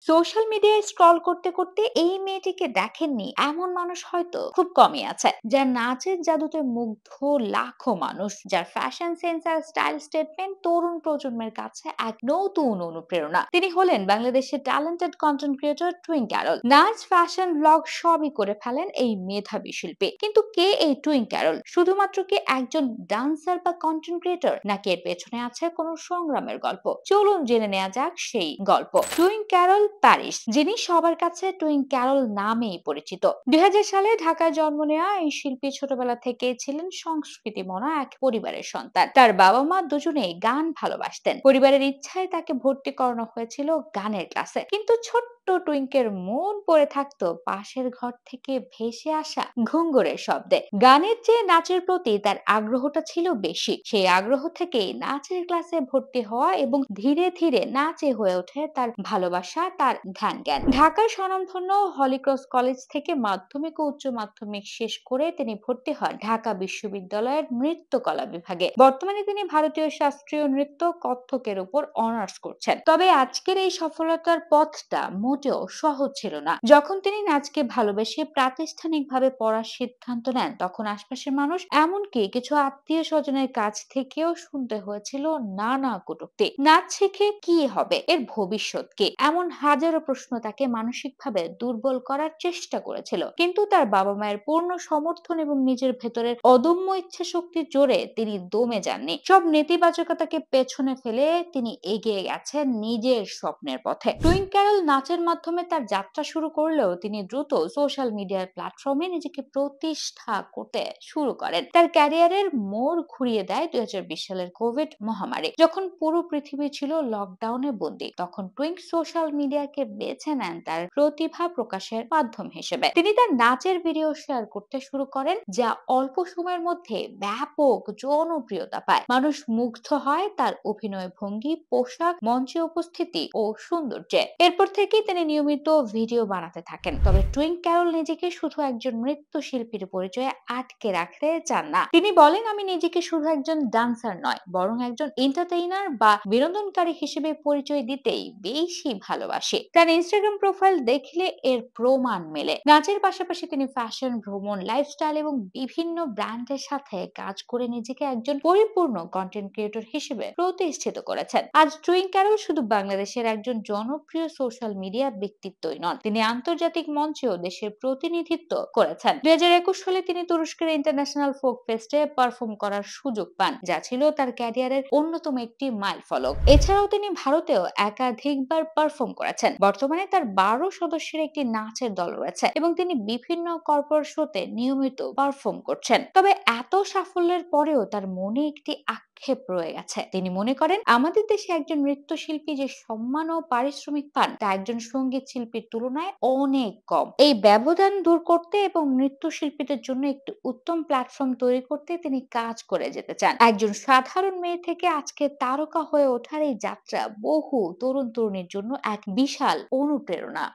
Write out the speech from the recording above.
Social মিডিয়ায় scroll করতে করতে এই মেয়েটিকে দেখেননি এমন মানুষ হয়তো খুব কমই আছে, যার নাচের জাদুতে মুগ্ধ লাখো মানুষ, যার ফ্যাশন সেন্স আর স্টাইল স্টেটমেন্ট তরুণ প্রজন্মের কাছে এক নতুন অনুপ্রেরণা। তিনি হলেন বাংলাদেশের talented content creator twin Carol. নাচ, ফ্যাশন, ব্লগ সবই করে ফেলেন এই মেধাবী শিল্পী। কিন্তু কে এই টুইন ক্যারল? শুধুমাত্র কি একজন ডান্সার বা কন্টেন্ট ক্রিয়েটর, নাকি এর পেছনে আছে কোনো সংগ্রামের গল্প? চলুন জেনে নেওয়া যাক সেই গল্প। টুইন ক্যারল প্যারিস, যিনি সবার কাছে টুইন ক্যারল নামেই পরিচিত। ২০০০ সালে ঢাকায় জন্ম নেওয়া এই শিল্পী ছোটবেলা থেকে ছিলেন সংস্কৃতি মনা এক পরিবারের সন্তান। তার বাবা মা দুজনেই গান ভালোবাসতেন। পরিবারের ইচ্ছায় তাকে ভর্তি করানো হয়েছিল গানের ক্লাসে। কিন্তু ছোট্ট টুইঙ্কের মন পড়ে থাকতো পাশের ঘর থেকে ভেসে আসা ঘুঙ্গুরের শব্দে। গানের চেয়ে নাচের প্রতি তার আগ্রহটা ছিল বেশি। সেই আগ্রহ থেকেই নাচের ক্লাসে ভর্তি হওয়া এবং ধীরে ধীরে নাচে হয়ে ওঠে তার ভালোবাসা, তার ধ্যান জ্ঞান। ঢাকার স্বনামধন্য হলিক্রস কলেজ থেকে মাধ্যমিক ও উচ্চ মাধ্যমিক শেষ করে তিনি ভর্তি হন ঢাকা বিশ্ববিদ্যালয়ের নৃত্যকলা বিভাগে। বর্তমানে তিনি ভারতীয় শাস্ত্রীয় নৃত্য, কত্থকের উপর অনার্স করছেন। তবে আজকের এই সফলতার পথটা মোটেও সহজ ছিল না। যখন তিনি নাচকে ভালোবেসে প্রাতিষ্ঠানিকভাবে পড়ার সিদ্ধান্ত নেন, তখন আশপাশের মানুষ, এমনকি কিছু আত্মীয় স্বজনের কাছ থেকেও শুনতে হয়েছিল নানা কটূক্তি। নাচ শিখে কি হবে, এর ভবিষ্যৎ কি, এমন হাজারো প্রশ্ন তাকে মানসিকভাবে দুর্বল করার চেষ্টা করেছিল। কিন্তু তার বাবা মায়ের পূর্ণ সমর্থন এবং নিজের ভেতরের অদম্য ইচ্ছা শক্তির জোরে তিনি দমে যাননি। সব নেতিবাচকতাকে পেছনে ফেলে তিনি এগিয়ে গেছেন নিজের স্বপ্নের পথে। টুইন ক্যারল নাচের মাধ্যমে তার যাত্রা শুরু করলেও তিনি দ্রুত সোশ্যাল মিডিয়ার প্ল্যাটফর্মে নিজেকে প্রতিষ্ঠা করতে শুরু করেন। তার ক্যারিয়ারের মোড় ঘুরিয়ে দেয় ২০২০ সালের কোভিড মহামারী। যখন পুরো পৃথিবী ছিল লকডাউনে বন্দী, তখন টুইঙ্ক সোশ্যাল মিডিয়াকে বেছে নেন তার প্রতিভা প্রকাশের মাধ্যম হিসেবে। তিনি তার নাচের ভিডিও শেয়ার করতে শুরু করেন, যা অল্প সময়ের মধ্যে ব্যাপক জনপ্রিয়তা পায়। মানুষ মুগ্ধ হয় তার অভিনয় ভঙ্গি, পোশাক, মঞ্চে উপস্থিতি ও সৌন্দর্যে। এরপর থেকেই তিনি নিয়মিত ভিডিও বানাতে থাকেন। তবে টুইন ক্যারল নিজেকে শুধু একজন নৃত্যশিল্পীর পরিচয়ে আটকে রাখতে চান না। তিনি বলেন, আমি নিজেকে শুধু একজন ডান্সার নয়, বরং একজন এন্টারটেইনার বা বিনোদনকারী হিসেবে পরিচয় দিতেই বেশি ভালোবাসি। তার ইনস্টাগ্রাম প্রোফাইল দেখলে এর প্রমাণ মেলে। নাচের পাশাপাশি তিনি ফ্যাশন, ভ্রমণ, লাইফস্টাইল এবং বিভিন্ন ব্র্যান্ডের সাথে কাজ করে নিজেকে একজন পরিপূর্ণ কন্টেন্ট ক্রিয়েটর হিসেবে প্রতিষ্ঠিত করেছেন। আজ টুইন ক্যারল শুধু বাংলাদেশের একজন জনপ্রিয় সোশ্যাল মিডিয়া ব্যক্তিত্বই নন, তিনি আন্তর্জাতিক মঞ্চেও দেশের প্রতিনিধিত্ব করেছেন। ২০২১ সালে তিনি তুরস্কের ইন্টারন্যাশনাল ফোক ফেস্টে পারফর্ম করার সুযোগ পান, যা ছিল তার ক্যারিয়ারের অন্যতম একটি মাইলফলক। এছাড়াও তিনি ভারতেও একাধিকবার পারফর্ম করেছেন। বর্তমানে তার ১২ সদস্যের একটি নাচের দল রয়েছে এবং তিনি বিভিন্ন কর্পোরেট শোতে নিয়মিত পারফর্ম করছেন। তবে এত সাফল্যের পরেও তার মনে একটি আক্ষেপ রয়ে গেছে। তিনি মনে করেন, আমাদের দেশে একজন নৃত্যশিল্পী যে সম্মান ও পারিশ্রমিক পান, তা একজন সঙ্গীত শিল্পীর তুলনায় অনেক কম। এই ব্যবধান দূর করতে এবং নৃত্যশিল্পীদের জন্য একটি উত্তম প্ল্যাটফর্ম তৈরি করতে তিনি কাজ করে যেতে চান। একজন সাধারণ মেয়ে থেকে আজকে তারকা হয়ে ওঠার এই যাত্রা বহু তরুণ তরুণীর জন্য এক বিশাল অনুপ্রেরণা।